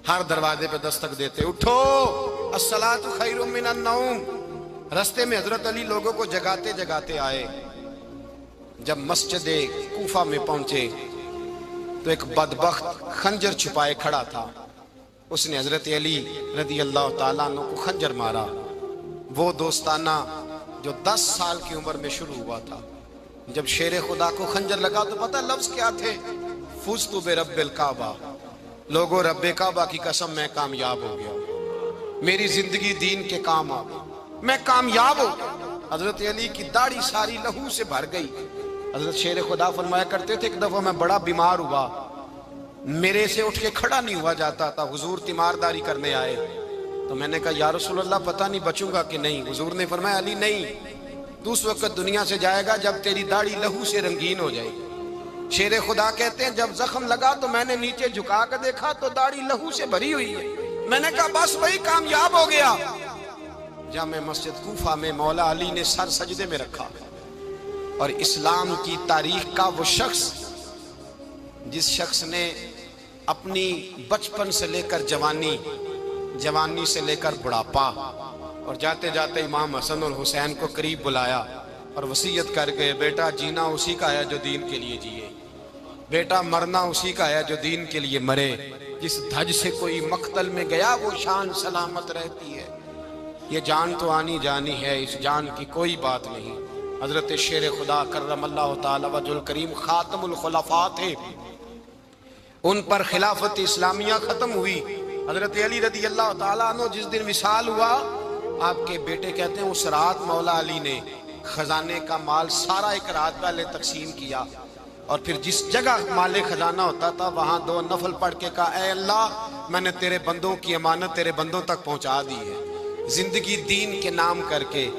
ہر دروازے پہ دستک دیتے، اٹھو الصلاۃ خیر من النوم۔ رستے میں حضرت علی لوگوں کو جگاتے جگاتے آئے۔ جب مسجد کوفہ میں پہنچے تو ایک بدبخت خنجر چھپائے کھڑا تھا، اس نے حضرت علی رضی اللہ تعالیٰ عنہ کو خنجر مارا۔ وہ دوستانہ جو 10 سال کی عمر میں شروع ہوا تھا، جب شیر خدا کو خنجر لگا تو پتہ لفظ کیا تھے؟ فزت برب الکعبہ، لوگوں رب کعبہ کی قسم میں کامیاب ہو گیا، میری زندگی دین کے کام آ گئی، میں کامیاب ہو گیا۔ حضرت علی کی داڑھی ساری لہو سے بھر گئی۔ حضرت شیر خدا فرمایا کرتے تھے ایک دفعہ میں بڑا بیمار ہوا، میرے سے اٹھ کے کھڑا نہیں ہوا جاتا تھا، حضور تیمارداری کرنے آئے تو میں نے کہا یا رسول اللہ پتہ نہیں بچوں گا کہ نہیں۔ حضور نے فرمایا علی نہیں، تو اس وقت دنیا سے جائے گا جب تیری داڑھی لہو سے رنگین ہو جائے گی۔ شیر خدا کہتے ہیں جب زخم لگا تو میں نے نیچے جھکا کر دیکھا تو داڑھی لہو سے بھری ہوئی ہے، میں نے کہا بس وہی کامیاب ہو گیا۔ جامع مسجد کوفہ میں مولا علی نے سر سجدے میں رکھا، اور اسلام کی تاریخ کا وہ شخص جس شخص نے اپنی بچپن سے لے کر جوانی، جوانی سے لے کر بڑھاپا، اور جاتے جاتے امام حسن اور حسین کو قریب بلایا اور وصیت کر گئے بیٹا جینا اسی کا ہے جو دین کے لیے جیے، بیٹا مرنا اسی کا ہے جو دین کے لیے مرے، جس دھج سے کوئی مقتل میں گیا وہ شان سلامت رہتی ہے، یہ جان تو آنی جانی ہے، اس جان کی کوئی بات نہیں۔ حضرت شیر خدا کرم اللہ تعالی وجہ الکریم خاتم الخلفاء تھے، ان پر خلافت اسلامیہ ختم ہوئی۔ حضرت علی رضی اللہ تعالیٰ عنہ جس دن وصال ہوا، آپ کے بیٹے کہتے ہیں اس رات مولا علی نے خزانے کا مال سارا ایک رات پہلے تقسیم کیا، اور پھر جس جگہ مال خزانہ ہوتا تھا وہاں 2 نفل پڑھ کے کہا اے اللہ میں نے تیرے بندوں کی امانت تیرے بندوں تک پہنچا دی ہے۔ زندگی دین کے نام کر کے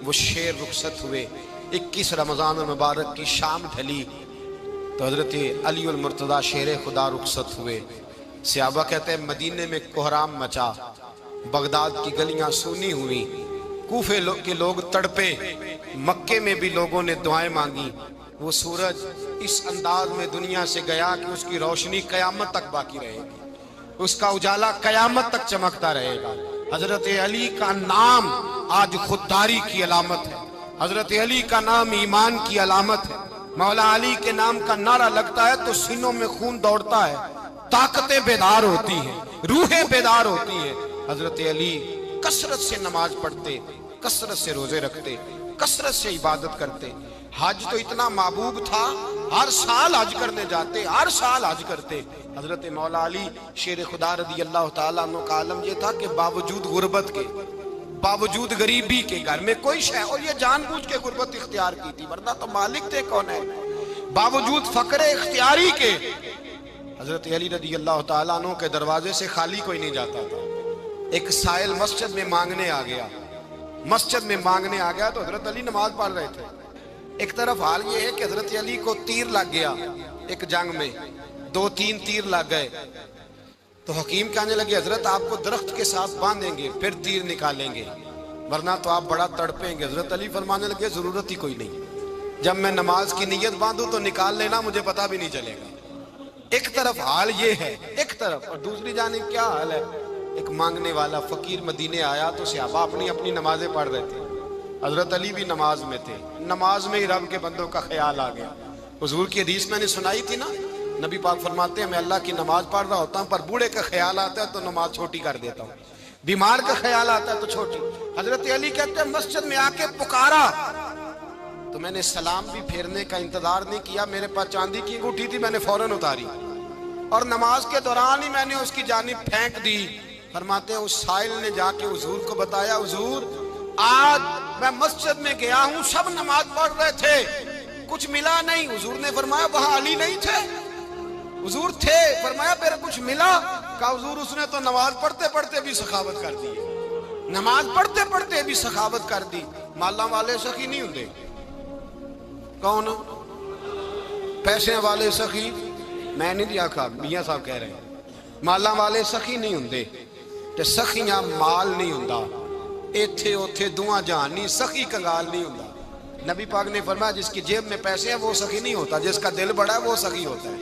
وہ شیر رخصت ہوئے۔ 21 رمضان المبارک کی شام ڈھلی تو حضرت علی المرتضیٰ شیر خدا رخصت ہوئے۔ صحابہ کہتے ہیں مدینے میں کوہرام مچا، بغداد کی گلیاں سونی ہوئی، کوفے کے لوگ تڑپے، مکے میں بھی لوگوں نے دعائیں مانگی۔ وہ سورج اس انداز میں دنیا سے گیا کہ اس کی روشنی قیامت تک باقی رہے گی، اس کا اجالا قیامت تک چمکتا رہے گا۔ حضرت علی کا نام آج خودداری کی علامت ہے، حضرت علی کا نام ایمان کی علامت ہے۔ مولا علی کے نام کا نعرہ لگتا ہے تو سینوں میں خون دوڑتا ہے، طاقتیں بیدار ہوتی ہیں، روحیں بیدار ہوتی ہیں۔ حضرت علی کثرت سے نماز پڑھتے، کثرت سے روزے رکھتے، کثرت سے عبادت کرتے۔ حج تو اتنا محبوب تھا، ہر سال حج کرنے جاتے، ہر سال حج کرتے۔ حضرت مولا علی شیر خدا رضی اللہ تعالیٰ عنہ کا عالم یہ تھا کہ باوجود غربت کے، باوجود غریبی کے، گھر میں کوئی شے، اور یہ جان بوجھ کے غربت اختیار کی تھی ورنہ تو مالک تھے کون ہے، باوجود فقر اختیاری کے حضرت علی رضی اللہ تعالیٰ عنہ کے دروازے سے خالی کوئی نہیں جاتا تھا۔ ایک سائل مسجد میں مانگنے آ گیا، مسجد میں مانگنے آ گیا تو حضرت علی نماز پڑھ رہے تھے۔ ایک طرف حال یہ ہے کہ حضرت علی کو تیر لگ گیا، ایک جنگ میں 2-3 تیر لگ گئے تو حکیم کہنے لگے حضرت آپ کو درخت کے ساتھ باندھیں گے پھر تیر نکالیں گے ورنہ تو آپ بڑا تڑپیں گے۔ حضرت علی فرمانے لگے ضرورت ہی کوئی نہیں، جب میں نماز کی نیت باندھوں تو نکال لینا، مجھے پتہ بھی نہیں چلے گا۔ ایک طرف حال یہ ہے، ایک طرف، اور دوسری جانب کیا حال ہے؟ ایک مانگنے والا فقیر مدینے آیا تو صحابہ اپنی اپنی نمازیں پڑھ رہے تھے، حضرت علی بھی نماز میں تھے، نماز میں ہی رب کے بندوں کا خیال آ گیا۔ حضور کی حدیث میں نے سنائی تھی نا، نبی پاک فرماتے ہیں میں اللہ کی نماز پڑھ رہا ہوتا ہوں پر بوڑھے کا خیال آتا ہے تو نماز چھوٹی کر دیتا ہوں، بیمار کا خیال آتا ہے تو چھوٹی۔ حضرت علی کہتے ہیں مسجد میں آ کے پکارا تو میں نے سلام بھی پھیرنے کا انتظار نہیں کیا، میرے پاس چاندی کی انگوٹھی تھی، میں نے فوراً اتاری اور نماز کے دوران ہی میں نے اس کی جانب پھینک دی۔ فرماتے ہیں اس سائل نے جا کے حضور کو بتایا حضور آج میں مسجد میں گیا ہوں، سب نماز پڑھ رہے تھے، کچھ ملا نہیں۔ حضور نے فرمایا وہاں علی نہیں تھے؟ حضور تھے۔ فرمایا پھر کچھ ملا؟ کہا حضور اس نے تو نماز پڑھتے پڑھتے بھی سخاوت کر دی، نماز پڑھتے پڑھتے بھی سخاوت کر دی۔ مالاں والے سخی نہیں ہوندے، کون پیسے والے سخی؟ میں نہیں دیا کہا، میاں صاحب کہہ رہے ہیں مالاں والے سخی نہیں ہوندے، تے سخیاں مال نہیں ہوندا، ایتھے اوتھے دعا جہان نہیں، سخی کنگال نہیں ہوندا۔ نبی پاک نے فرمایا جس کی جیب میں پیسے ہیں وہ سخی نہیں ہوتا، جس کا دل بڑا ہے وہ سخی ہوتا ہے۔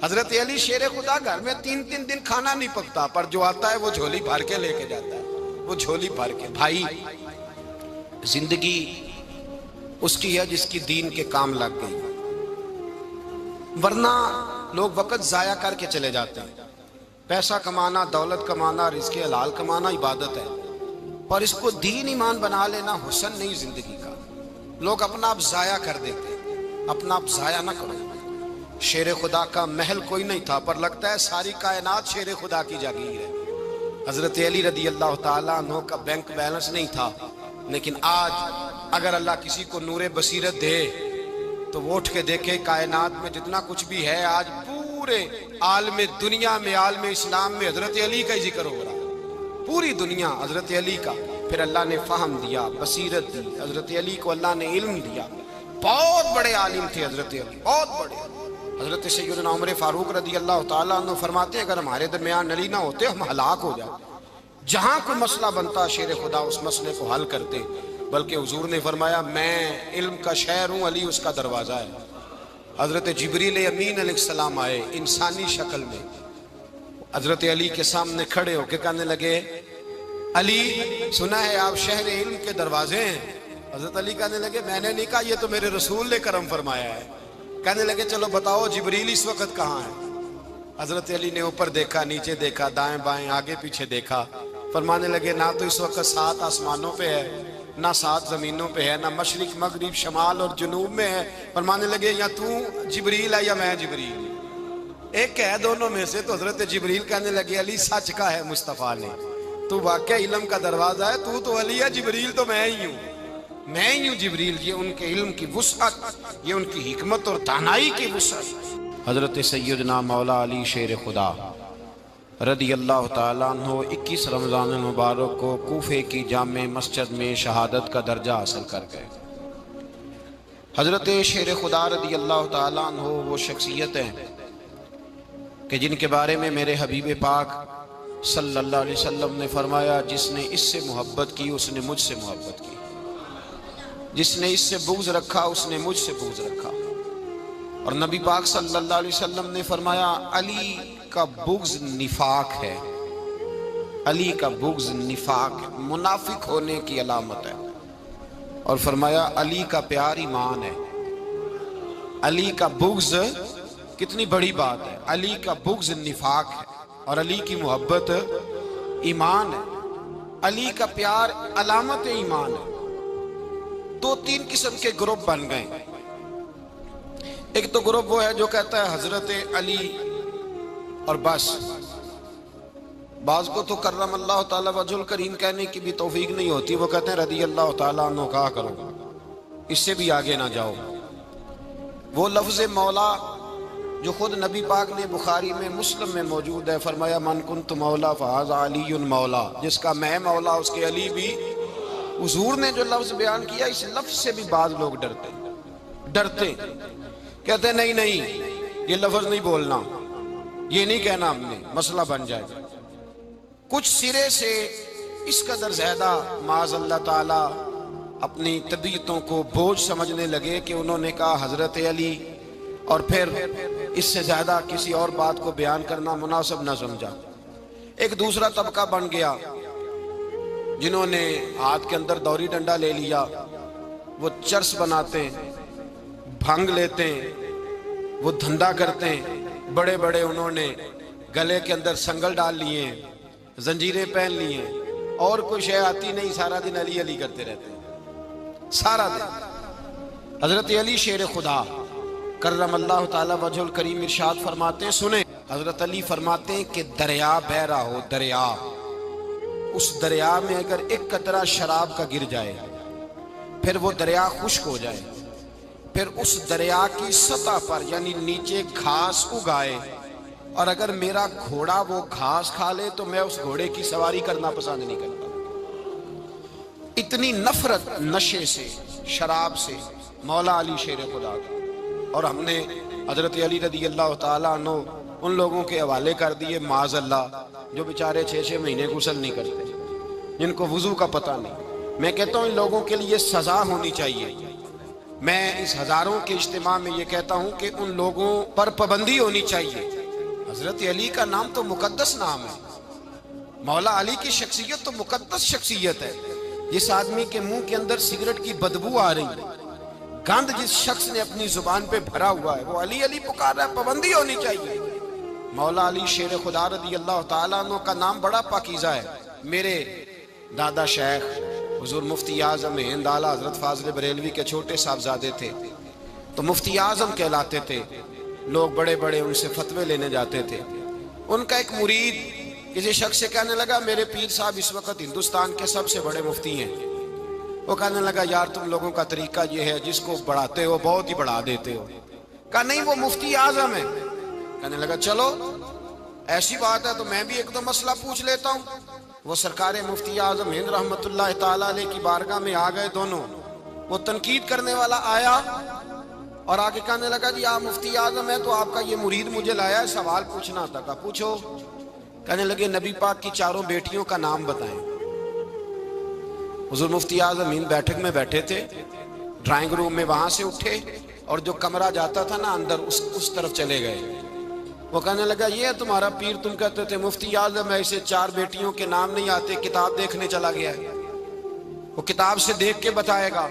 حضرت علی شیر خدا گھر میں 3 دن کھانا نہیں پکتا، پر جو آتا ہے وہ جھولی بھر کے لے کے جاتا ہے، وہ جھولی بھر کے۔ بھائی زندگی اس کی ہے جس کی دین کے کام لگ گئی، ورنہ لوگ وقت ضائع کر کے چلے جاتے ہیں۔ پیسہ کمانا، دولت کمانا، رزق حلال کمانا عبادت ہے، پر اس کو دین ایمان بنا لینا حسن نہیں زندگی کا۔ لوگ اپنا آپ ضائع کر دیتے، اپنا آپ ضائع نہ کرو۔ شیر خدا کا محل کوئی نہیں تھا، پر لگتا ہے ساری کائنات شیر خدا کی جاگیر ہے۔ حضرت علی رضی اللہ تعالیٰ عنہ کا بینک بیلنس نہیں تھا، لیکن آج اگر اللہ کسی کو نور بصیرت دے تو وہ اٹھ کے دیکھے کائنات میں جتنا کچھ بھی ہے، آج پورے عالم دنیا میں، عالم اسلام میں حضرت علی کا ہی ذکر ہو رہا ہے، پوری دنیا حضرت علی کا۔ پھر اللہ نے فہم دیا، بصیرت دی، حضرت علی کو اللہ نے علم دیا۔ بہت بڑے عالم تھے حضرت علی، بہت بڑے۔ حضرت سیدنا عمر فاروق رضی اللہ تعالیٰ عنہ فرماتے ہیں اگر ہمارے درمیان علی نہ ہوتے ہم ہلاک ہو جاتے۔ جہاں کوئی مسئلہ بنتا شیر خدا اس مسئلے کو حل کرتے، بلکہ حضور نے فرمایا میں علم کا شہر ہوں، علی اس کا دروازہ ہے۔ حضرت جبریل امین علیہ السلام آئے انسانی شکل میں، حضرت علی کے سامنے کھڑے ہو کے کہنے لگے علی سنا ہے آپ شہر علم کے دروازے ہیں۔ حضرت علی کہنے لگے میں نے نہیں کہا، یہ تو میرے رسول نے کرم فرمایا ہے۔ کہنے لگے چلو بتاؤ جبریل اس وقت کہاں ہے؟ حضرت علی نے اوپر دیکھا، نیچے دیکھا، دائیں بائیں، آگے پیچھے دیکھا، فرمانے لگے نہ تو اس وقت 7 آسمانوں پہ ہے، نہ 7 زمینوں پہ ہے، نہ مشرق مغرب شمال اور جنوب میں ہے۔ فرمانے لگے یا تو جبریل ہے یا میں جبریل، ایک ہے دونوں میں سے۔ تو حضرت جبریل کہنے لگے علی سچ کا ہے مصطفیٰ نے، تو واقعہ علم کا دروازہ ہے، تو علی ہے، جبریل تو میں ہی ہوں، میں ہی ہوں جبریل۔ یہ ان کے علم کی وسعت، یہ ان کی حکمت اور دانائی کی وسعت۔ حضرت سیدنا مولا علی شیر خدا رضی اللہ تعالیٰ عنہ 21 رمضان المبارک کو کوفے کی جامع مسجد میں شہادت کا درجہ حاصل کر گئے۔ حضرت شیر خدا رضی اللہ تعالیٰ عنہ وہ شخصیت ہیں کہ جن کے بارے میں میرے حبیب پاک صلی اللہ علیہ وسلم نے فرمایا جس نے اس سے محبت کی اس نے مجھ سے محبت کی، جس نے اس سے بغض رکھا اس نے مجھ سے بغض رکھا۔ اور نبی پاک صلی اللہ علیہ وسلم نے فرمایا علی کا بغض نفاق ہے، علی کا بغض نفاق منافق ہونے کی علامت ہے۔ اور فرمایا علی کا پیار ایمان ہے، علی کا بغض کتنی بڑی بات ہے، علی کا بغض نفاق ہے اور علی کی محبت ایمان ہے، علی کا پیار علامت ایمان ہے۔ 2-3 قسم کے گروپ بن گئے۔ ایک تو گروپ وہ ہے جو کہتا ہے حضرت علی اور بس، بعض کو تو کرم اللہ تعالیٰ وجہ الکریم کہنے کی بھی توفیق نہیں ہوتی، وہ کہتے ہیں رضی اللہ تعالیٰ عنہ کہا کرو، اس سے بھی آگے نہ جاؤ۔ وہ لفظ مولا جو خود نبی پاک نے بخاری میں مسلم میں موجود ہے، فرمایا من کنت مولا فہذا علی مولا، جس کا میں مولا اس کے علی بھی۔ حضور نے جو لفظ بیان کیا اس لفظ سے بھی بعض لوگ ڈرتے کہتے ہیں نہیں یہ لفظ نہیں بولنا، یہ نہیں کہنا، ہم نے مسئلہ بن جائے۔ کچھ سرے سے اس قدر زیادہ معاذ اللہ تعالی اپنی طبیعتوں کو بوجھ سمجھنے لگے کہ انہوں نے کہا حضرت علی، اور پھر اس سے زیادہ کسی اور بات کو بیان کرنا مناسب نہ سمجھا۔ ایک دوسرا طبقہ بن گیا جنہوں نے ہاتھ کے اندر دوری ڈنڈا لے لیا، وہ چرس بناتے ہیں، بھنگ لیتے ہیں، وہ دھندا کرتے ہیں، بڑے بڑے انہوں نے گلے کے اندر سنگل ڈال لیے ہیں، زنجیریں پہن لی ہیں، اور کوئی شے آتی نہیں، سارا دن علی علی کرتے رہتے ہیں سارا دن۔ حضرت علی شیر خدا کرم اللہ تعالی وجہ الکریم ارشاد فرماتے ہیں، سنیں حضرت علی فرماتے ہیں کہ دریا بہ رہا ہو، دریا، اس دریا میں اگر ایک قطرہ شراب کا گر جائے پھر وہ دریا خشک ہو جائے، پھر اس دریا کی سطح پر یعنی نیچے گھاس اگائے، اور اگر میرا گھوڑا وہ گھاس کھا لے تو میں اس گھوڑے کی سواری کرنا پسند نہیں کرتا۔ اتنی نفرت نشے سے، شراب سے مولا علی شیر خدا کا۔ اور ہم نے حضرت علی رضی اللہ تعالیٰ عنہ ان لوگوں کے حوالے کر دیے معاذ اللہ جو بیچارے 6 مہینے غسل نہیں کرتے، جن کو وضو کا پتہ نہیں۔ میں کہتا ہوں ان لوگوں کے لیے سزا ہونی چاہیے، میں اس ہزاروں کے اجتماع میں یہ کہتا ہوں کہ ان لوگوں پر پابندی ہونی چاہیے. حضرت علی کا نام تو مقدس نام ہے. مولا علی کی شخصیت تو مقدس شخصیت ہے. جس آدمی کے منہ کے اندر سگریٹ کی بدبو آ رہی ہے، گند جس شخص نے اپنی زبان پہ بھرا ہوا ہے، وہ علی علی پکار رہا ہے. پابندی ہونی چاہیے. مولا علی شیر خدا رضی اللہ تعالیٰ عنہ کا نام بڑا پاکیزہ ہے. میرے دادا شیخ حضور مفتی اعظم ہند اعلیٰ حضرت فاضل بریلوی کے چھوٹے صاحبزادے تھے، تو مفتی اعظم کہلاتے تھے. لوگ بڑے بڑے ان سے فتوے لینے جاتے تھے. ان کا ایک مرید کسی شخص سے کہنے لگا میرے پیر صاحب اس وقت ہندوستان کے سب سے بڑے مفتی ہیں. وہ کہنے لگا یار تم لوگوں کا طریقہ یہ ہے، جس کو بڑھاتے ہو بہت ہی بڑھا دیتے ہو. کہا نہیں وہ مفتی اعظم ہے. کہنے لگا چلو ایسی بات ہے تو میں بھی ایک دو مسئلہ پوچھ لیتا ہوں. وہ سرکار مفتی اعظم ہند رحمت اللہ تعالیٰ علیہ کی بارگاہ میں آ گئے دونوں. وہ تنقید کرنے والا آیا اور آگے کہنے لگا جی آپ مفتی اعظم ہیں تو آپ کا یہ مرید مجھے لایا ہے، سوال پوچھنا تھا. کہا پوچھو. کہنے لگے نبی پاک کی چاروں بیٹیوں کا نام بتائیں. حضور مفتی اعظم ہند بیٹھک میں بیٹھے تھے، ڈرائنگ روم میں وہاں سے اٹھے اور جو کمرہ جاتا تھا نا اندر اس طرف چلے گئے. وہ کہنے لگا یہ ہے تمہارا پیر، تم کہتے تھے مفتی اعظم ایسے چار بیٹیوں کے نام نہیں آتے، کتاب دیکھنے چلا گیا ہے، وہ کتاب سے دیکھ کے بتائے گا.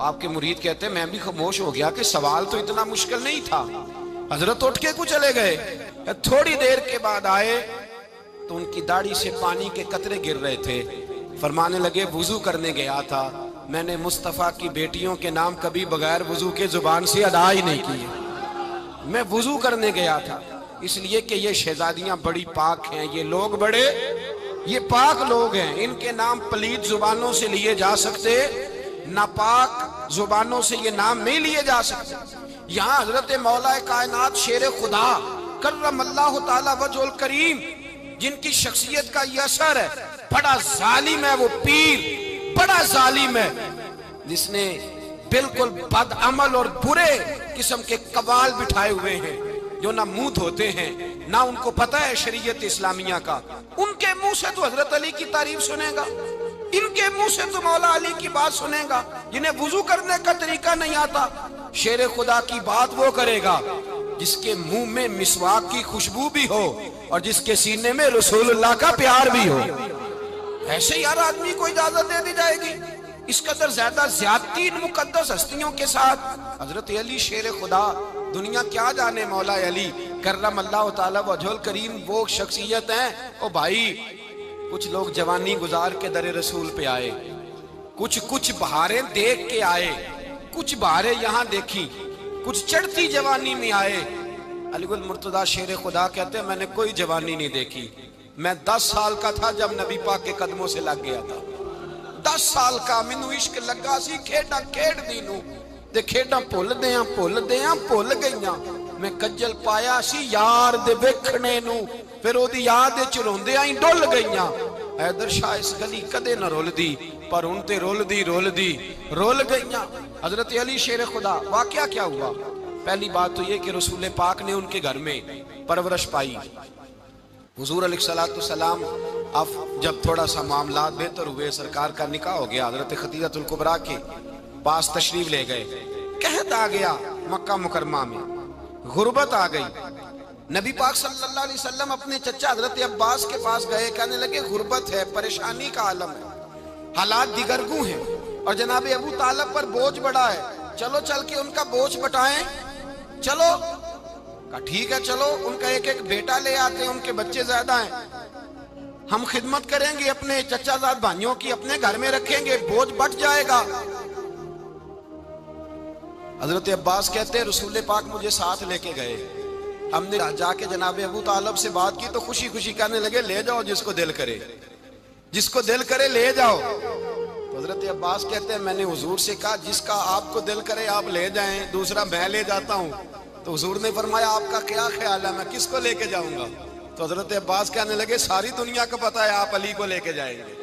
آپ کے مرید کہتے ہیں میں بھی خاموش ہو گیا کہ سوال تو اتنا مشکل نہیں تھا. حضرت اٹھ کے کو چلے گئے. تھوڑی دیر کے بعد آئے تو ان کی داڑھی سے پانی کے قطرے گر رہے تھے. فرمانے لگے وضو کرنے گیا تھا، میں نے مصطفیٰ کی بیٹیوں کے نام کبھی بغیر وضو کے زبان سے ادا ہی نہیں کیے. میں وضو کرنے گیا تھا اس لیے کہ یہ شہزادیاں بڑی پاک ہیں، یہ لوگ بڑے یہ پاک لوگ ہیں، ان کے نام پلید زبانوں سے لیے جا سکتے، ناپاک زبانوں سے یہ نام نہیں لیے جا سکتے. یہاں حضرت مولا کائنات شیر خدا کرم اللہ تعالی وجہ الکریم جن کی شخصیت کا یہ اثر ہے، بڑا ظالم ہے وہ پیر، بڑا ظالم ہے جس نے بالکل بد عمل اور برے قسم کے قوال بٹھائے ہوئے ہیں، جو نہ منہ دھوتے ہیں نہ ان کو پتہ ہے شریعت اسلامیہ کا. ان کے منہ سے تو حضرت علی کی تعریف سنے گا، ان کے منہ سے تو مولا علی کی بات سنے گا. جنہیں وضو کرنے کا طریقہ نہیں آتا، شیر خدا کی بات وہ کرے گا جس کے منہ میں مسواک کی خوشبو بھی ہو اور جس کے سینے میں رسول اللہ کا پیار بھی ہو. ایسے یار آدمی کو اجازت دے دی جائے گی؟ اس قدر زیادہ زیادتی ان مقدس ہستیوں کے ساتھ. حضرت علی شیر خدا، دنیا کیا جانے مولا علی کرم اللہ تعالی وجہ الکریم وہ شخصیت ہیں. او بھائی کچھ لوگ جوانی گزار کے در رسول پہ آئے، کچھ بہاریں دیکھ کے آئے، کچھ بہاریں یہاں دیکھی، کچھ چڑھتی جوانی میں آئے. علی گل مرتضیٰ شیر خدا کہتے ہیں میں نے کوئی جوانی نہیں دیکھی. میں 10 سال کا تھا جب نبی پاک کے قدموں سے لگ گیا تھا. 10 سال کا مینوں عشق لگا سی، کھیڈاں کھیڈ دی نوں تے کھیڈاں بھول گئیاں. میں کجل پایا سی یار دے ویکھنے نوں، پھر او دی یاد وچ روندیاں ہی ڈل گئیاں. حیدر شاہ اس گلی کدے نہ رول دی، پر ہن تے رول دی رول گئیاں. حضرت علی شیر خدا، واقعہ کیا ہوا؟ پہلی بات تو یہ کہ رسول پاک نے ان کے گھر میں پرورش پائی. حضور علیہ السلام اب جب تھوڑا سا معاملات بہتر ہوئے، سرکار کا نکاح ہو گیا، حضرت خدیجہ الکبریٰ کے پاس تشریف لے گئے. قحط آ گیا مکہ مکرمہ میں، غربت آ گئی. نبی پاک صلی اللہ علیہ وسلم اپنے چچا حضرت عباس کے پاس گئے، کہنے لگے غربت ہے، پریشانی کا عالم ہے، حالات دیگرگوں ہیں اور جناب ابو طالب پر بوجھ بڑا ہے، چلو چل کے ان کا بوجھ بٹائیں. چلو کہا ٹھیک ہے چلو، ان کا ایک بیٹا لے آتے ہیں، ان کے بچے زیادہ ہیں، ہم خدمت کریں گے اپنے چچا زاد بھائیوں کی، اپنے گھر میں رکھیں گے، بوجھ بٹ جائے گا. حضرت عباس کہتے ہیں رسول پاک مجھے ساتھ لے کے گئے. ہم نے جا کے جناب ابو طالب سے بات کی تو خوشی خوشی کہنے لگے لے جاؤ جس کو دل کرے لے جاؤ. تو حضرت عباس کہتے ہیں میں نے حضور سے کہا جس کا آپ کو دل کرے آپ لے جائیں، دوسرا میں لے جاتا ہوں. تو حضور نے فرمایا آپ کا کیا خیال ہے، میں کس کو لے کے جاؤں گا؟ تو حضرت عباس کہنے لگے ساری دنیا کو پتا ہے آپ علی کو لے کے جائیں گے،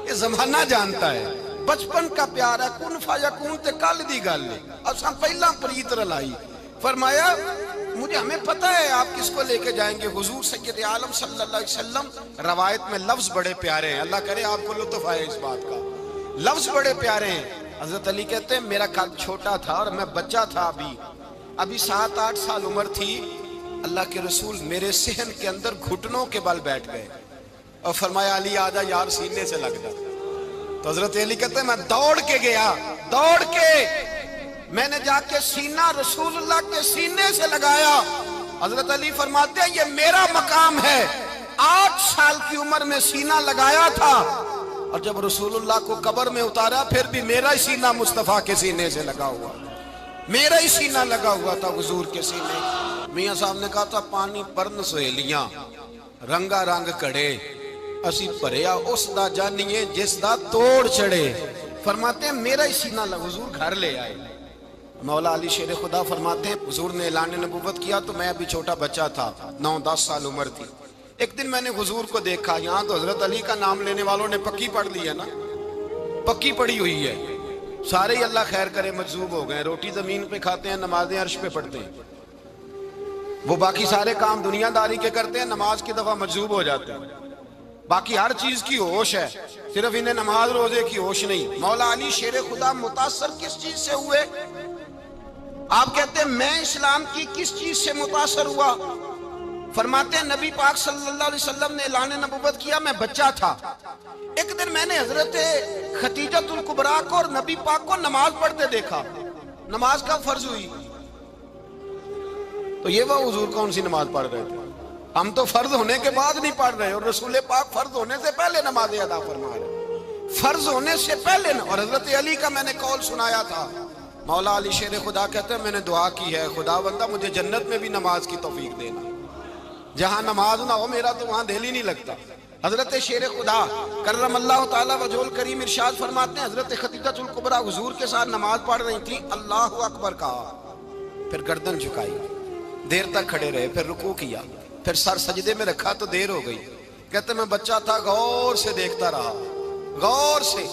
یہ زمانہ جانتا ہے، بچپن کا پیار ہے، کن فیکون تے کل دی گل ہے، اساں پہلا پریت رلائی. فرمایا ہمیں پتہ ہے آپ کس کو لے کے جائیں گے. حضور سید عالم صلی اللہ علیہ وسلم، روایت میں لفظ بڑے پیارے ہیں، اللہ کرے آپ کو لطف آئے اس بات کا، لفظ بڑے پیارے ہیں. حضرت علی کہتے ہیں میرا قد چھوٹا تھا اور میں بچہ تھا، ابھی 7-8 سال عمر تھی، اللہ کے رسول میرے صحن کے اندر گھٹنوں کے بل بیٹھ گئے اور فرمایا علی آجا یار سینے سے لگ جا۔ تو حضرت علی کہتے ہیں میں دوڑ کے گیا، دوڑ کے میں نے جا کے سینہ رسول اللہ کے سینے سے لگایا۔ حضرت علی فرماتے ہیں یہ میرا مقام ہے، 8 سال کی عمر میں سینہ لگایا تھا، اور جب رسول اللہ کو قبر میں اتارا پھر بھی میرا ہی سینہ مصطفیٰ کے سینے سے لگا ہوا، میرا ہی سینہ لگا ہوا تھا حضور کے سینے۔ میاں صاحب نے کہا تھا پانی پرن سہیلیاں رنگا رنگ کڑے، اسی پریا اس دا جانیے جس دا توڑ چڑھے۔ فرماتے ہیں میرا ہی سینہ لگا، حضور گھر لے آئے۔ مولا علی شیر خدا فرماتے ہیں حضور نے اعلان نبوت کیا تو میں ابھی چھوٹا بچہ تھا، 9-10 سال عمر تھی۔ ایک دن میں نے حضور کو دیکھا، یہاں تو حضرت علی کا نام لینے والوں نے پکی پڑھ لی ہے نا، پکی پڑھی ہوئی ہے، سارے ہی اللہ خیر کرے مجذوب ہو گئے، روٹی زمین پہ کھاتے ہیں، نمازیں عرش پہ پڑھتے ہیں، وہ باقی سارے کام دنیا داری کے کرتے ہیں، نماز کی دفعہ مجذوب ہو جاتے ہیں، باقی ہر چیز کی ہوش ہے، صرف انہیں نماز روزے کی ہوش نہیں۔ مولا علی شیر خدا متاثر کس چیز سے ہوئے؟ آپ کہتے ہیں میں اسلام کی کس چیز سے متاثر ہوا؟ فرماتے ہیں نبی پاک صلی اللہ علیہ وسلم نے اعلان نبوت کیا، میں بچہ تھا، ایک دن میں نے حضرت خدیجہ الکبریٰ کو اور نبی پاک کو نماز پڑھتے دیکھا۔ نماز کب فرض ہوئی؟ تو یہ وہ حضور کون سی نماز پڑھ رہے تھے؟ ہم تو فرض ہونے کے بعد نہیں پڑھ رہے، اور رسول پاک فرض ہونے سے پہلے نماز ادا فرما رہے، فرض ہونے سے پہلے۔ اور حضرت علی کا میں نے قول سنایا تھا، مولا علی شیر خدا کہتے ہیں میں نے دعا کی ہے خدا بندہ مجھے جنت میں بھی نماز کی توفیق دینا، جہاں نماز نہ ہو میرا تو وہاں دل ہی نہیں لگتا۔ حضرت شیر خدا کرم اللہ تعالیٰ وجہہ الکریم ارشاد فرماتے ہیں حضرت خدیجہ الکبریٰ حضور کے ساتھ نماز پڑھ رہی تھیں، اللہ اکبر کہا، پھر گردن جھکائی، دیر تک کھڑے رہے، پھر رکوع کیا، پھر سر سجدے میں رکھا تو دیر ہو گئی۔ کہتے میں بچہ تھا، غور سے دیکھتا رہا، غور سے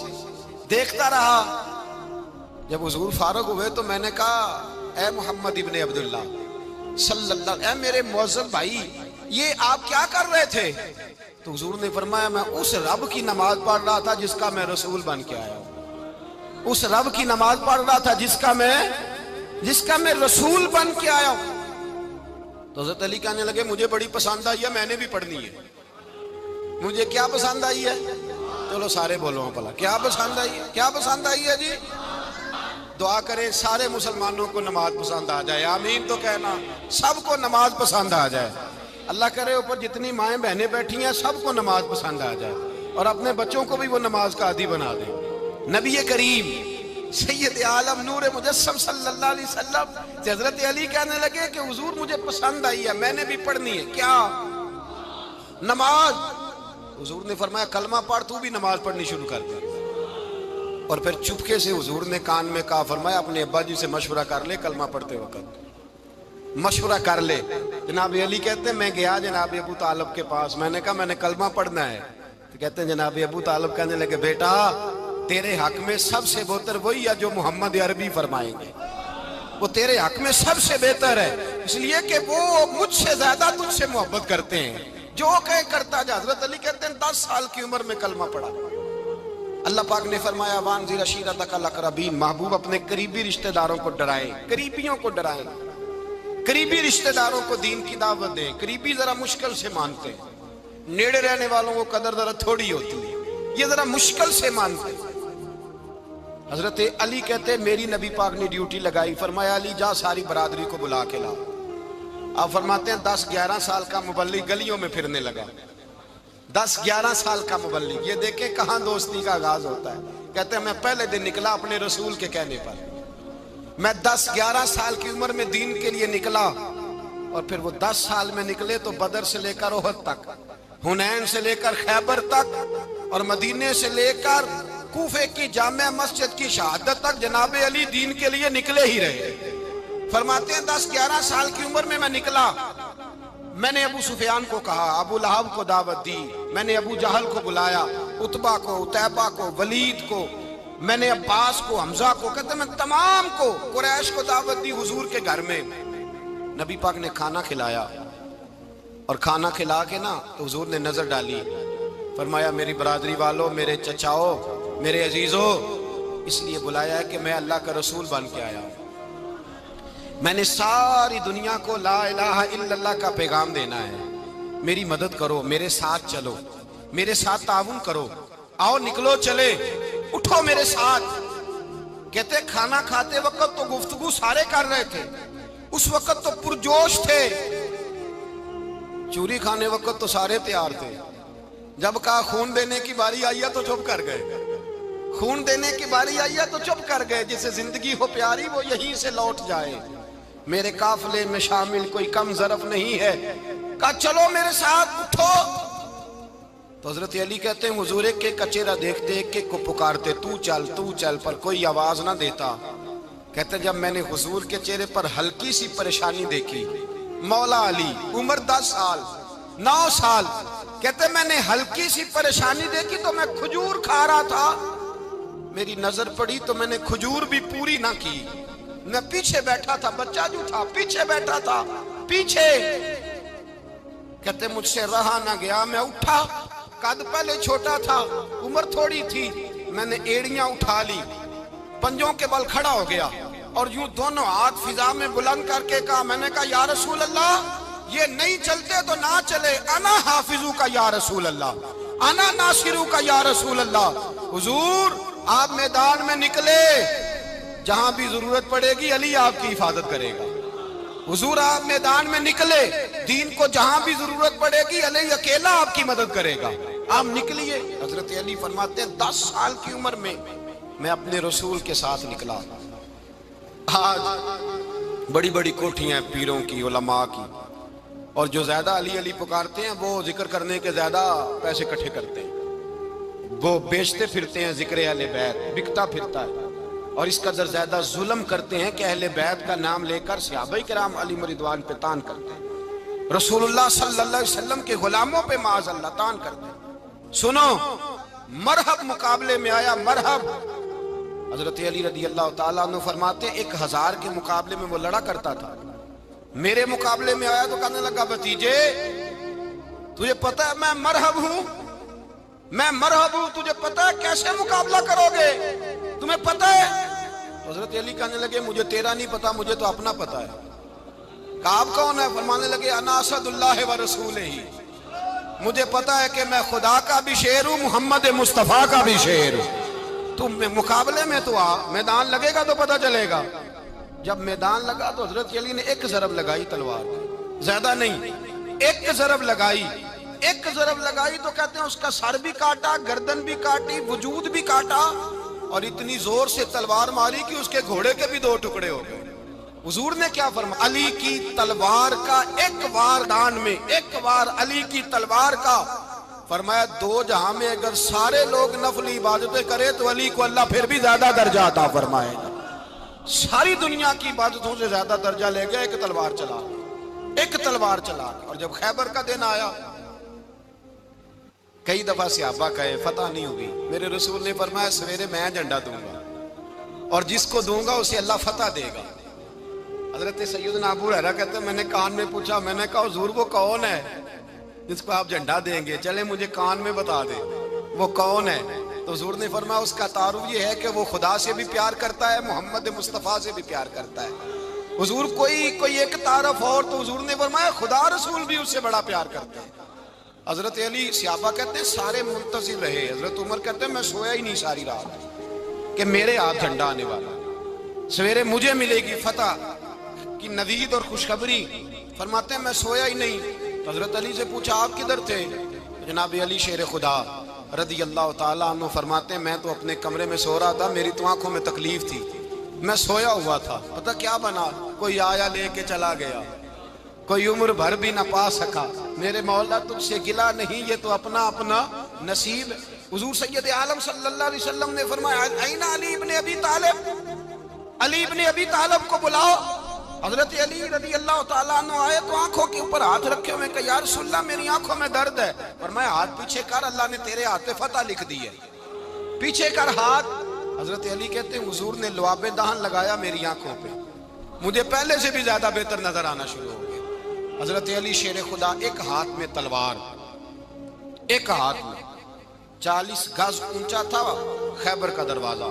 دیکھتا رہا۔ جب حضور فارغ ہوئے تو میں نے کہا اے محمد ابن عبداللہ صلی اللہ، اے میرے معزز بھائی یہ آپ کیا کر رہے تھے؟ تو حضور نے فرمایا میں اس رب کی نماز پڑھ رہا تھا جس کا میں رسول بن کے آیا ہوں، اس رب کی نماز پڑھ رہا تھا جس کا میں رسول بن کے آیا ہوں۔ تو حضرت علی کہنے لگے مجھے بڑی پسند آئی ہے، میں نے بھی پڑھنی ہے۔ مجھے کیا پسند آئی ہے؟ چلو سارے بولو پلا، کیا پسند آئی ہے؟ کیا پسند آئی ہے جی؟ دعا کرے سارے مسلمانوں کو نماز پسند آ جائے، آمین تو کہنا، سب کو نماز پسند آ جائے۔ اللہ کرے اوپر جتنی مائیں بہنیں بیٹھی ہیں سب کو نماز پسند آ جائے، اور اپنے بچوں کو بھی وہ نماز کا عادی بنا دیں۔ نبی کریم سید عالم نور مجسم صلی اللہ علیہ وسلم سے حضرت علی کہنے لگے کہ حضور مجھے پسند آئی ہے، میں نے بھی پڑھنی ہے، کیا؟ نماز۔ حضور نے فرمایا کلمہ پڑھ، تو بھی نماز پڑھنی شروع کر دے۔ اور پھر چپکے سے حضور نے کان میں کہا، فرمایا اپنے ابا جی سے مشورہ کر لے، کلمہ پڑھتے وقت مشورہ کر لے۔ جناب علی کہتے ہیں میں گیا جناب ابو طالب کے پاس، میں نے کہا میں نے کلمہ پڑھنا ہے، تو کہتے ہیں جناب ابو طالب کہنے لگے بیٹا تیرے حق میں سب سے بہتر وہی ہے جو محمد عربی فرمائیں گے، وہ تیرے حق میں سب سے بہتر ہے، اس لیے کہ وہ مجھ سے زیادہ تجھ سے محبت کرتے ہیں، جو کہے کرتا جا۔ حضرت علی کہتے ہیں 10 سال کی عمر میں کلمہ پڑھا۔ اللہ پاک نے فرمایا وانذر عشیرتک الاقربین، محبوب اپنے قریبی رشتہ داروں کو ڈرائیں، قریبیوں کو ڈرائیں، قریبی رشتہ داروں کو دین کی دعوت دیں۔ قریبی ذرا مشکل سے مانتے ہیں، نیڑے رہنے والوں کو قدر ذرا تھوڑی ہوتی ہے، یہ ذرا مشکل سے مانتے ہیں۔ حضرت علی کہتے ہیں میری نبی پاک نے ڈیوٹی لگائی، فرمایا علی جا ساری برادری کو بلا کے لا۔ آپ فرماتے ہیں 10-11 سال کا مبلغ گلیوں میں پھرنے لگا، 10-11 سال کا مبلغ، یہ دیکھیں کہاں دوستی کا آغاز ہوتا ہے۔ کہتے ہیں میں پہلے دن نکلا اپنے رسول کے کہنے پر، میں 10-11 سال کی عمر میں دین کے لیے نکلا، اور پھر وہ 10 سال میں نکلے تو بدر سے لے کر احد تک، حنین سے لے کر خیبر تک، اور مدینے سے لے کر کوفے کی جامع مسجد کی شہادت تک جناب علی دین کے لیے نکلے ہی رہے۔ فرماتے ہیں 10-11 سال کی عمر میں میں نکلا، میں نے ابو سفیان کو کہا، ابو لہب کو دعوت دی، میں نے ابو جہل کو بلایا، عتبہ کو، عتیبہ کو، ولید کو، میں نے عباس کو، حمزہ کو، کہتے میں تمام کو، قریش کو دعوت دی حضور کے گھر میں۔ نبی پاک نے کھانا کھلایا، اور کھانا کھلا کے نا حضور نے نظر ڈالی، فرمایا میری برادری والوں، میرے چچاؤ، میرے عزیزوں، اس لیے بلایا ہے کہ میں اللہ کا رسول بن کے آیا ہوں، میں نے ساری دنیا کو لا الہ الا اللہ کا پیغام دینا ہے، میری مدد کرو، میرے ساتھ چلو، میرے ساتھ تعاون کرو، آؤ نکلو چلے، اٹھو میرے ساتھ۔ کہتے کھانا کھاتے وقت تو گفتگو سارے کر رہے تھے، اس وقت تو پرجوش تھے، چوری کھانے وقت تو سارے تیار تھے، جب کہا خون دینے کی باری آئی ہے تو چپ کر گئے، خون دینے کی باری آئی ہے تو چپ کر گئے، جسے زندگی ہو پیاری وہ یہیں سے لوٹ جائے، میرے قافلے میں شامل کوئی کم ظرف نہیں ہے، کہا چلو میرے ساتھ اٹھو۔ تو حضرت علی کہتے ہیں حضور ایک ایک کا چہرہ دیکھتے ایک ایک کو پکارتے تو چل، پر کوئی آواز نہ دیتا۔ کہتے جب میں نے حضور کے چہرے پر ہلکی سی پریشانی دیکھی، مولا علی عمر 10 سال 9 سال، کہتے میں نے ہلکی سی پریشانی دیکھی تو میں کھجور کھا رہا تھا، میری نظر پڑی تو میں نے کھجور بھی پوری نہ کی، میں پیچھے بیٹھا تھا، بچہ جو تھا پیچھے بیٹھا تھا، پیچھے۔ کہتے مجھ سے رہا نہ گیا، میں اٹھا، قد پہلے چھوٹا تھا، عمر تھوڑی تھی، میں نے ایڑیاں اٹھا لی، پنجوں کے بل کھڑا ہو گیا اور یوں دونوں ہاتھ فضا میں بلند کر کے کہا، میں نے کہا یا رسول اللہ یہ نہیں چلتے تو نہ چلے، انا حافظو کا یا رسول اللہ، انا ناصرو کا یا رسول اللہ۔ حضور آپ میدان میں نکلے، جہاں بھی ضرورت پڑے گی علی آپ کی حفاظت کرے گا، حضور آپ میدان میں نکلے، دین کو جہاں بھی ضرورت پڑے گی علی اکیلا آپ کی مدد کرے گا، آپ نکلیے۔ حضرت علی فرماتے ہیں 10 سال کی عمر میں میں اپنے رسول کے ساتھ نکلا۔ آج بڑی بڑی کوٹھیاں پیروں کی، علماء کی، اور جو زیادہ علی علی پکارتے ہیں وہ ذکر کرنے کے زیادہ پیسے اکٹھے کرتے ہیں، وہ بیچتے پھرتے ہیں ذکر اہل بیت، بکتا پھرتا ہے، اور اس قدر زیادہ ظلم کرتے ہیں کہ اہل بیت کا نام لے کر صحابہ کرام علی رضوان پہ تان کرتے ہیں، رسول اللہ صلی اللہ علیہ وسلم کے غلاموں پہ معاذ اللہ تان کرتے ہیں۔ سنو، مرحب مقابلے میں آیا، مرحب۔ حضرت علی رضی اللہ تعالیٰ عنہ فرماتے ہیں 1000 کے مقابلے میں وہ لڑا کرتا تھا، میرے مقابلے میں آیا تو کہنے لگا بھتیجے تجھے پتہ ہے میں مرحب ہوں، میں مرحب ہوں، تجھے پتہ ہے کیسے مقابلہ کرو گے، تمہیں پتہ ہے؟ حضرت علی کہنے لگے مجھے تیرا نہیں پتا، مجھے تو اپنا پتا ہے۔ کہا آپ کون ہے؟ فرمانے لگے انا اسد اللہ و رسولہ، مجھے پتا ہے کہ میں خدا کا بھی شیر ہوں، محمد مصطفیٰ کا بھی شیر ہوں، تم مقابلے میں تو آ، میدان لگے گا تو پتہ چلے گا۔ جب میدان لگا تو حضرت علی نے ایک ضرب لگائی تلوار، زیادہ نہیں، ایک ضرب لگائی، ایک ضرب لگائی تو کہتے ہیں اس کا سر بھی کاٹا، گردن بھی کاٹی، وجود بھی کاٹا، اور اتنی زور سے تلوار ماری کہ اس کے گھوڑے کے بھی 2 ٹکڑے ہو گئے۔ حضور نے کیا فرمایا؟ علی کی تلوار کا ایک وار دان میں، ایک وار علی کی تلوار کا، فرمایا 2 جہاں میں اگر سارے لوگ نفلی عبادتیں کرے تو علی کو اللہ پھر بھی زیادہ درجہ عطا فرمائے گا، ساری دنیا کی عبادتوں سے زیادہ درجہ لے گیا، ایک تلوار چلا، ایک تلوار چلا۔ اور جب خیبر کا دن آیا، کئی دفعہ صحابہ کہے فتح نہیں ہوگی، میرے رسول نے فرمایا سویرے میں جھنڈا دوں گا اور جس کو دوں گا اسے اللہ فتح دے گا۔ حضرت سیدنا ابو ہریرہ کہتے ہیں میں نے کان میں پوچھا، میں نے کہا حضور وہ کون ہے جس کو آپ جھنڈا دیں گے؟ چلے مجھے کان میں بتا دیں وہ کون ہے۔ تو حضور نے فرمایا اس کا تعارف یہ ہے کہ وہ خدا سے بھی پیار کرتا ہے، محمد مصطفیٰ سے بھی پیار کرتا ہے۔ حضور کوئی ایک تعارف اور، تو حضور نے فرمایا خدا رسول بھی اس سے بڑا پیار کرتے ہیں۔ حضرت علی صحابہ کہتے ہیں سارے منتظر رہے، حضرت عمر کہتے ہیں میں سویا ہی نہیں ساری رات کہ میرے ہاتھ جھنڈا آنے والا، سویرے مجھے ملے گی فتح کی نوید اور خوشخبری۔ فرماتے ہیں میں سویا ہی نہیں۔ حضرت علی سے پوچھا آپ کدھر تھے؟ جناب علی شیر خدا رضی اللہ تعالیٰ عنہ فرماتے ہیں میں تو اپنے کمرے میں سو رہا تھا، میری تو آنکھوں میں تکلیف تھی، میں سویا ہوا تھا، پتہ کیا بنا، کوئی آیا لے کے چلا گیا، کوئی عمر بھر بھی نہ پا سکا، میرے مولا تجھ سے گلا نہیں، یہ تو اپنا اپنا نصیب ہے۔ حضور سید عالم صلی اللہ علیہ وسلم نے فرمایا این علی ابن ابی طالب، علی ابن ابی طالب کو بلاؤ۔ حضرت علی رضی اللہ تعالیٰ عنہ آئے تو آنکھوں کے اوپر ہاتھ رکھے ہوئے کہ یا رسول اللہ میری آنکھوں میں درد ہے، فرمایا ہاتھ پیچھے کر، اللہ نے تیرے ہاتھ پہ فتح لکھ دی ہے، پیچھے کر ہاتھ۔ حضرت علی کہتے ہیں حضور نے لعاب دہن لگایا میری آنکھوں پہ، مجھے پہلے سے بھی زیادہ بہتر نظر آنا شروع ہو گیا۔ حضرت علی شیر خدا ایک ہاتھ میں تلوار، ایک ہاتھ میں 40 گز اونچا تھا خیبر کا دروازہ،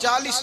40।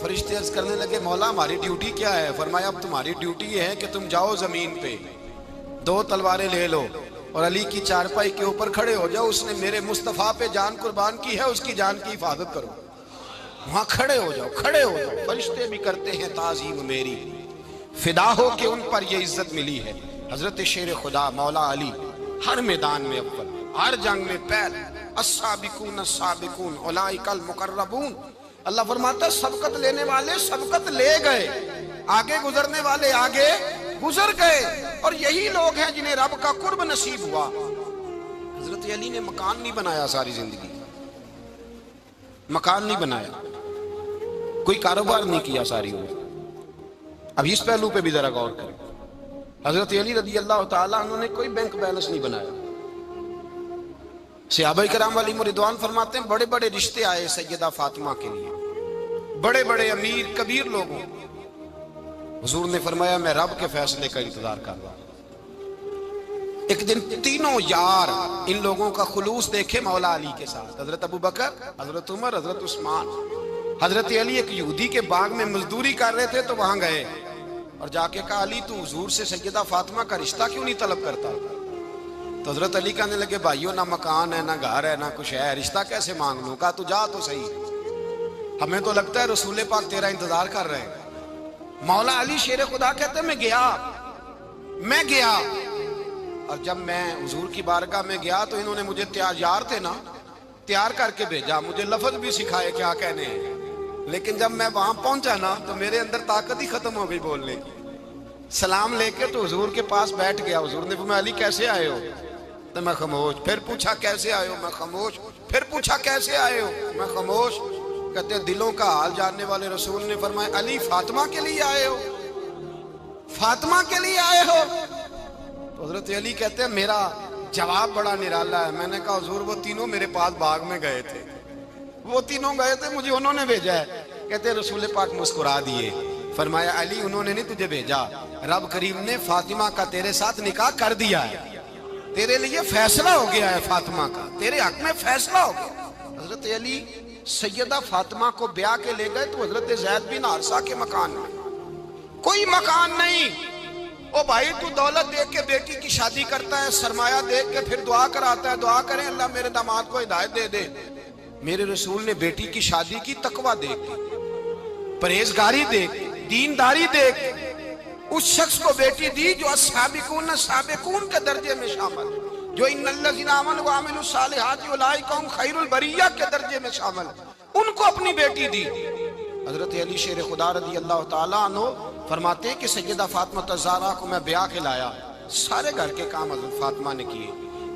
فرشتے عرض کرنے لگے مولا ہماری ڈیوٹی کیا ہے؟ فرمایا اب تمہاری ڈیوٹی یہ ہے کہ تم جاؤ زمین پہ 2 تلواریں لے لو اور علی کی چارپائی کے اوپر کھڑے ہو جاؤ، اس نے میرے مصطفیٰ پہ جان قربان کی ہے، اس کی جان کی حفاظت کرو۔ وہاں کھڑے ہو جاؤ، کھڑے ہو جاؤ۔ فرشتے بھی کرتے ہیں تعظیم میری، فدا ہو کہ ان پر یہ عزت ملی ہے۔ حضرت شیر خدا مولا علی ہر میدان میں اول، ہر جنگ میں پہل، السابقون السابقون اولئک المقربون۔ اللہ فرماتا ہے سبقت لینے والے سبقت لے گئے، آگے گزرنے والے آگے گزر گئے، اور یہی لوگ ہیں جنہیں رب کا قرب نصیب ہوا۔ حضرت علی نے مکان نہیں بنایا ساری زندگی، مکان نہیں بنایا، کوئی کاروبار نہیں کیا ساری عمر۔ اب اس پہلو پہ بھی ذرا غور کریں، حضرت علی رضی اللہ تعالیٰ عنہ نے کوئی بینک بیلنس نہیں بنایا۔ صحابہ کرام علیہم رضوان فرماتے ہیں بڑے بڑے رشتے آئے سیدہ فاطمہ کے لیے، بڑے بڑے امیر کبیر لوگوں، حضور نے فرمایا میں رب کے فیصلے کا انتظار کر رہا ہوں۔ ایک دن تینوں یار ان لوگوں کا خلوص دیکھے مولا علی کے ساتھ، حضرت ابو بکر، حضرت عمر، حضرت عثمان۔ حضرت علی ایک یہودی کے باغ میں مزدوری کر رہے تھے تو وہاں گئے اور جا کے کہا علی تو حضور سے سیدہ فاطمہ کا رشتہ کیوں نہیں طلب کرتا؟ تو حضرت علی کہنے لگے بھائیو نہ مکان ہے نہ گھر ہے نہ کچھ ہے، رشتہ کیسے مانگ لوں؟ کہا تو جا تو صحیح، ہمیں تو لگتا ہے رسول پاک تیرا انتظار کر رہے ہیں۔ مولا علی شیر خدا کہتے ہیں میں گیا اور جب میں حضور کی بارگاہ میں گیا تو انہوں نے مجھے یار تھے نا تیار کر کے بھیجا، مجھے لفظ بھی سکھائے کیا کہنے ہیں، لیکن جب میں وہاں پہنچا نا تو میرے اندر طاقت ہی ختم ہو گئی بولنے کی۔ سلام لے کے تو حضور کے پاس بیٹھ گیا، حضور نے فرمایا علی کیسے آئے ہو؟ تو میں خاموش، پھر پوچھا کیسے آئے ہو؟ میں خاموش، پھر پوچھا کیسے آئے ہو؟ میں خاموش۔ کہتے ہیں دلوں کا حال جاننے والے رسول نے فرمایا علی فاطمہ کے لیے آئے ہو؟ فاطمہ کے لیے آئے ہو؟ تو حضرت علی کہتے ہیں میرا جواب بڑا نرالا ہے۔ میں نے کہا حضور وہ تینوں میرے پاس باغ میں گئے تھے، وہ تینوں گئے تھے، مجھے انہوں نے بھیجا ہے۔ کہتے ہیں رسول پاک مسکرا دیے، فرمایا علی انہوں نے نہیں تجھے بھیجا، رب کریم نے فاطمہ کا تیرے ساتھ نکاح کر دیا ہے، تیرے لیے فیصلہ ہو گیا ہے، فاطمہ کا تیرے حق میں فیصلہ ہو گیا۔ حضرت علی سیدہ فاطمہ کو بیاہ کے لے گئے تو حضرت زید بن حارثہ کے مکان میں، کوئی مکان نہیں۔ او بھائی تو دولت دیکھ کے بیٹی کی شادی کرتا ہے، سرمایہ دیکھ کے پھر دعا کراتا ہے، دعا کریں اللہ میرے داماد کو ہدایت دے دے۔ میرے رسول نے بیٹی کی شادی کی تقوی دیکھ کے، پرہیزگاری دیکھ، دینداری دیکھ، اس شخص کو بیٹی دی جو السابقون السابقون کے درجے میں شامل، جو ان الذین آمنوا وعملوا الصالحات اولئک هم خیر البریہ کے درجے میں شامل، ان کو اپنی بیٹی دی۔ حضرت علی شیر خدا رضی اللہ تعالیٰ عنہ فرماتے ہیں کہ سیدہ فاطمہ الزہرا کو میں بیاہ کے لایا، سارے گھر کے کام حضرت فاطمہ نے کیے،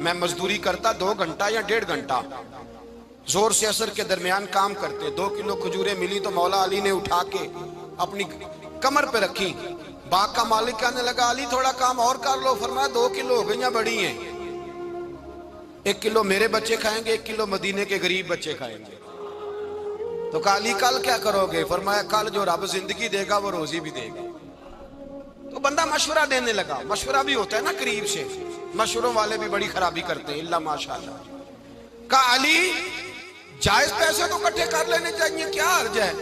میں مزدوری کرتا 2 گھنٹہ یا 1.5 گھنٹہ، زور سے عصر کے درمیان کام کرتے، 2 کلو کھجوریں ملی تو مولا علی نے اٹھا کے اپنی کمر پہ رکھی۔ باغ کا مالک کہنے لگا علی تھوڑا کام اور کر لو، فرمایا 2 کلو ہو گئیں بڑی ہیں، 1 کلو میرے بچے کھائیں گے، 1 کلو مدینے کے غریب بچے کھائیں گے۔ تو کہا علی کل کیا کرو گے؟ فرمایا کل جو رب زندگی دے گا وہ روزی بھی دے گا۔ تو بندہ مشورہ دینے لگا، مشورہ بھی ہوتا ہے نا قریب سے، مشوروں والے بھی بڑی خرابی کرتے ہیں، اللہ ماشاءاللہ۔ کہا علی جائز پیسے تو کٹھے کر لینے چاہیے، کیا حرج ہے،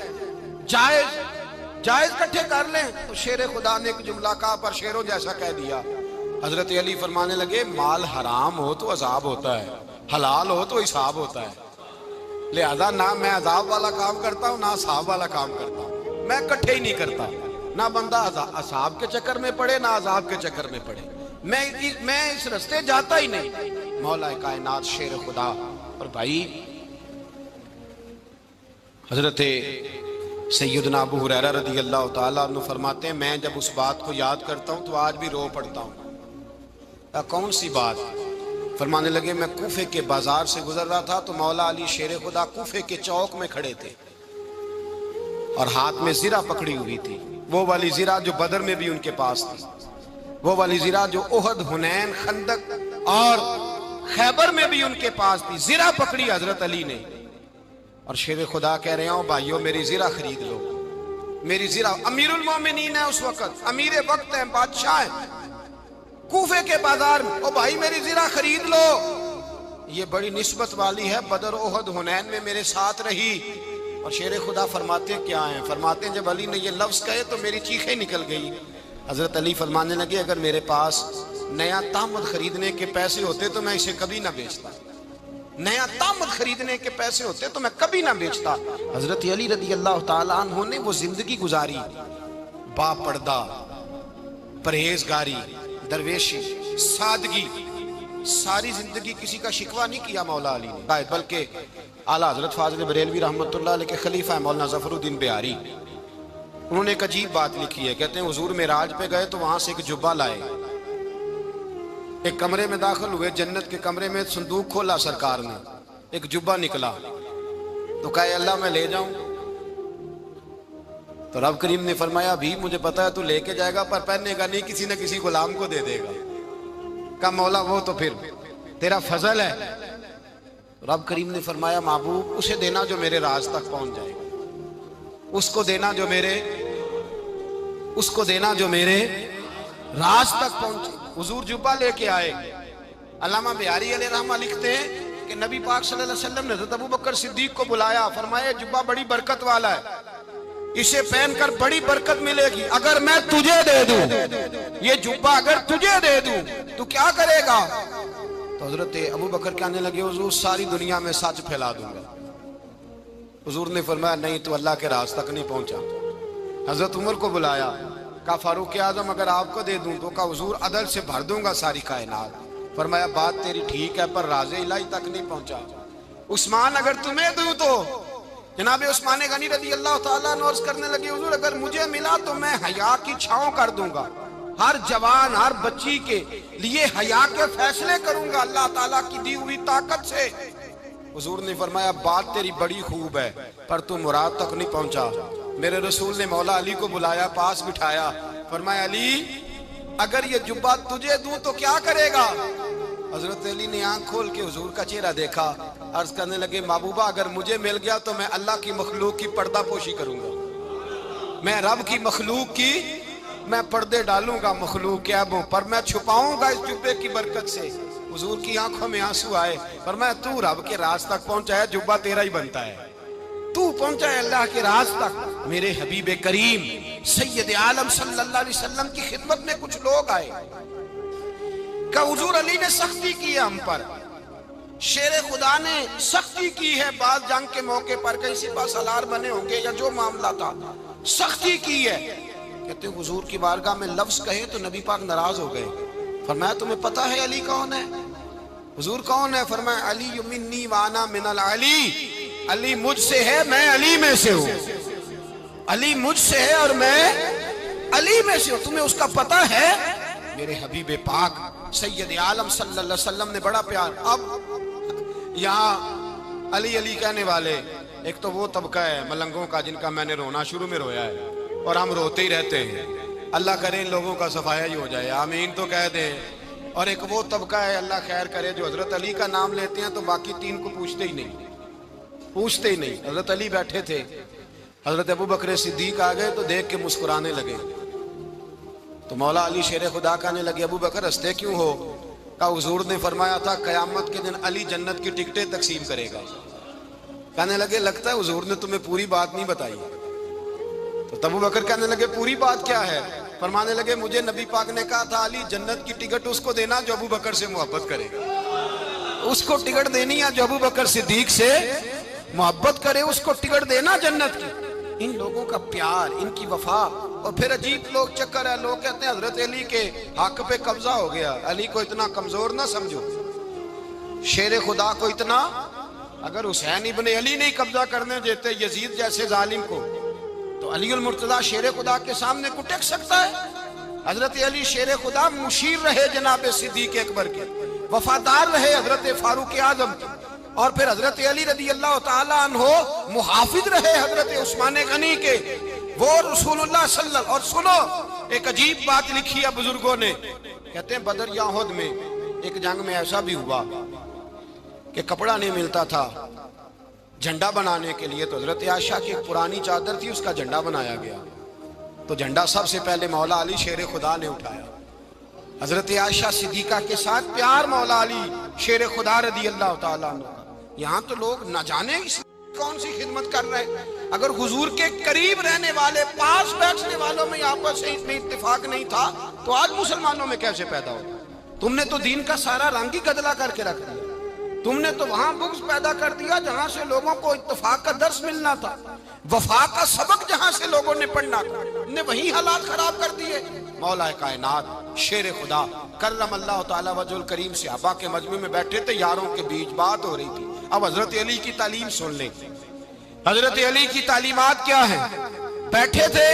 جائز کٹھے کر لیں۔ تو شیر خدا نے ایک جملہ کہا پر شیروں جیسا کہہ دیا۔ حضرت علی فرمانے لگے مال حرام ہو تو عذاب ہوتا ہے، حلال ہو تو حساب ہوتا ہے، لہذا نہ میں عذاب والا کام کرتا ہوں نہ حساب والا کام کرتا ہوں، میں کٹھے ہی نہیں کرتا، نہ بندہ عذاب کے چکر میں پڑے نہ عذاب کے چکر میں پڑے، میں اس رستے جاتا ہی نہیں۔ مولا کائنات شیر خدا۔ اور بھائی حضرت سیدنا ابو ہریرہ رضی اللہ تعالیٰ عنہ فرماتے ہیں میں جب اس بات کو یاد کرتا ہوں تو آج بھی رو پڑتا ہوں۔ کون سی بات؟ فرمانے لگے میں کوفے کے بازار سے گزر رہا تھا تو مولا علی شیر خدا کوفے کے چوک میں کھڑے تھے اور ہاتھ میں زرہ پکڑی ہوئی تھی، وہ والی زرہ جو بدر میں بھی ان کے پاس تھی، وہ والی زرہ جو احد، حنین، خندق اور خیبر میں بھی ان کے پاس تھی۔ زرہ پکڑی حضرت علی نے اور شیر خدا کہہ رہے ہوں بھائیو میری زرہ خرید لو، میری زرہ، امیر المومنین ہے اس وقت، امیر وقت ہے، بادشاہ ہے کوفے کے بازار میں، او بھائی میری زرہ خرید لو، یہ بڑی نسبت والی ہے، بدر احد حنین میں میرے ساتھ رہی، اور شیر خدا فرماتے کیا ہیں؟ فرماتے ہیں جب علی نے یہ لفظ کہے تو میری چیخیں نکل گئی۔ حضرت علی فرمانے لگے اگر میرے پاس نیا طامت خریدنے کے پیسے ہوتے تو میں اسے کبھی نہ بیچتا، نیا طامت خریدنے کے پیسے ہوتے تو میں کبھی نہ بیچتا۔ حضرت علی رضی اللہ تعالیٰ عنہ نے وہ زندگی گزاری، با پردہ، پرہیزگاری، درویشی، سادگی، ساری زندگی کسی کا شکوہ نہیں کیا مولا علی نے، بلکہ اعلیٰ حضرت فاضل بریلوی رحمۃ اللہ علیہ کے خلیفہ مولانا ظفر الدین بہاری، انہوں نے ایک عجیب بات لکھی ہے۔ کہتے ہیں حضور معراج پہ گئے تو وہاں سے ایک جبہ لائے، ایک کمرے میں داخل ہوئے، جنت کے کمرے میں صندوق کھولا سرکار نے، ایک جبہ نکلا تو کہا اللہ میں لے جاؤں؟ تو رب کریم نے فرمایا بھی مجھے پتا ہے تو لے کے جائے گا پر پہننے گا نہیں، کسی نہ کسی غلام کو دے دے گا۔ کہا مولا وہ تو پھر تیرا فضل ہے۔ رب کریم نے فرمایا محبوب اسے دینا جو میرے راز تک پہنچ جائے، اس کو دینا جو میرے راز تک پہنچے۔ حضور جبہ لے کے آئے۔ علامہ بہاری علیہ رحمہ لکھتے ہیں کہ نبی پاک صلی اللہ علیہ وسلم نے حضرت ابوبکر صدیق کو بلایا، فرمایا جبہ بڑی برکت والا ہے، اسے پہن کر بڑی برکت ملے گی، اگر میں تجھے دے دوں، یہ جبہ اگر تجھے دے دوں تو کیا کرے گا؟ تو حضرت ابوبکر کہنے لگے حضور ساری دنیا میں سچ پھیلا دوں گا۔ حضور نے فرمایا نہیں تو اللہ کے راز تک نہیں پہنچا۔ حضرت عمر کو بلایا، کہا فاروق اعظم اگر آپ کو دے دوں تو کہا حضور عدل سے بھر دوں گا ساری کائنات۔ فرمایا بات تیری ٹھیک ہے پر راز الہی تک نہیں پہنچا۔ عثمان اگر تمہیں دوں تو جناب عثمان غنی رضی اللہ تعالیٰ عنہ عرض کرنے لگے حضور اگر مجھے ملا تو میں حیا کی چھاؤں کر دوں گا، ہر جوان ہر بچی کے لیے حیا کے فیصلے کروں گا اللہ تعالیٰ کی دی ہوئی طاقت سے۔ حضور نے فرمایا بات تیری بڑی خوب ہے پر تو مراد تک نہیں پہنچا۔ میرے رسول نے مولا علی کو بلایا، پاس بٹھایا، فرمایا علی اگر یہ جبہ تجھے دوں تو کیا کرے گا؟ حضرت علی نے آنکھ کھول کے حضور کا چہرہ دیکھا، عرض کرنے لگے محبوبہ اگر مجھے مل گیا تو میں اللہ کی مخلوق کی پردہ پوشی کروں گا، میں رب کی مخلوق کی میں پردے ڈالوں گا مخلوق کے عیبوں پر، میں چھپاؤں گا اس جبے کی برکت سے۔ حضور کی آنکھوں میں آنسو آئے، فرمایا تو رب کے راز تک پہنچا ہے، جبہ تیرا ہی بنتا ہے، تو پہنچا ہے اللہ کے راز تک۔ میرے حبیب کریم سید عالم صلی اللہ علیہ وسلم کی خدمت میں کچھ لوگ آئے کہ حضور علی نے سختی کی ہے ہم پر، شیر خدا نے سختی کی ہے، بعض جنگ کے موقع پر کہیں سپاہ سالار بنے ہوں گے یا جو معاملہ تھا سختی کی ہے۔ کہتے ہیں حضور کی بارگاہ میں لفظ کہے تو نبی پاک ناراض ہو گئے۔ فرمایا تمہیں پتہ ہے علی کون ہے؟ حضور کون ہے؟ فرمایا علی منی وانا من العلی، علی مجھ سے ہے میں علی میں سے ہوں، علی مجھ سے ہے اور میں علی میں سے ہوں، تمہیں اس کا پتہ ہے؟ میرے حبیب پاک سید عالم صلی اللہ علیہ وسلم نے بڑا پیار۔ اب یہاں علی علی کہنے والے ایک تو وہ طبقہ ہے ملنگوں کا جن کا میں نے رونا شروع میں رویا ہے اور ہم روتے ہی رہتے ہیں، اللہ کرے ان لوگوں کا صفایا ہی ہو جائے، آمین تو کہہ دیں۔ اور ایک وہ طبقہ ہے اللہ خیر کرے جو حضرت علی کا نام لیتے ہیں تو باقی تین کو پوچھتے ہی نہیں۔ حضرت علی بیٹھے تھے، حضرت ابوبکر صدیق آ گئے تو دیکھ کے مسکرانے لگے، تو مولا علی شیر خدا کہنے لگے ابوبکر ہنستے کیوں ہو؟ کہا حضور نے فرمایا تھا قیامت کے دن علی جنت کی ٹکٹیں تقسیم کرے گا۔ کہنے لگے لگتا ہے حضور نے تمہیں پوری بات نہیں بتائی۔ تو ابوبکر کہنے لگے پوری بات کیا ہے؟ فرمانے لگے مجھے نبی پاک نے کہا تھا علی جنت کی ٹکٹ اس کو دینا جو ابوبکر سے محبت کرے گا، اس کو ٹکٹ دینی ہے جو ابوبکر صدیق سے محبت کرے، اس کو ٹکٹ دینا جنت کی۔ ان لوگوں کا پیار، ان کی وفا، اور پھر عجیب لوگ چکر ہے، لوگ کہتے ہیں حضرت علی کے حق پہ قبضہ ہو گیا، علی کو اتنا کمزور نہ سمجھو، شیر خدا کو اتنا، اگر حسین ابن علی نہیں قبضہ کرنے دیتے یزید جیسے ظالم کو تو علی المرتضیٰ شیر خدا کے سامنے کو ٹک سکتا ہے؟ حضرت علی شیر خدا مشیر رہے جناب صدیق اکبر کے، وفادار رہے حضرت فاروق اعظم کے، اور پھر حضرت علی رضی اللہ تعالیٰ عنہ محافظ رہے حضرت عثمان غنی کے، وہ رسول اللہ صلی اللہ علیہ وسلم۔ اور سنو ایک عجیب بات لکھی ہے بزرگوں نے، کہتے ہیں بدر یا احد میں ایک جنگ میں ایسا بھی ہوا کہ کپڑا نہیں ملتا تھا جھنڈا بنانے کے لیے، تو حضرت عائشہ کی ایک پرانی چادر تھی، اس کا جھنڈا بنایا گیا، تو جھنڈا سب سے پہلے مولا علی شیر خدا نے اٹھایا۔ حضرت عائشہ صدیقہ کے ساتھ پیار مولا علی شیر خدا رضی اللہ تعالیٰ عنہ۔ یہاں تو لوگ نہ جانے اس کون سی خدمت کر رہے ہیں؟ اگر حضور کے قریب رہنے والے، پاس بیٹھنے والوں میں آپس میں اتفاق نہیں تھا تو آج مسلمانوں میں کیسے پیدا ہو؟ تم نے تو دین کا سارا رنگ ہی گدلا کر کے رکھ دیا. تم نے تو وہاں بغض پیدا کر دیا جہاں سے لوگوں کو اتفاق کا درس ملنا تھا، وفا کا سبق جہاں سے لوگوں نے پڑھنا تھا، نے وہی حالات خراب کر دیے. مولا کائنات شیر خدا کرم اللہ تعالی وجہ الکریم صحابہ کے مجمع میں بیٹھے تھے، یاروں کے بیچ بات ہو رہی تھی. اب حضرت علی کی تعلیم سن لیں. حضرت علی کی تعلیمات کیا ہیں؟ بیٹھے تھے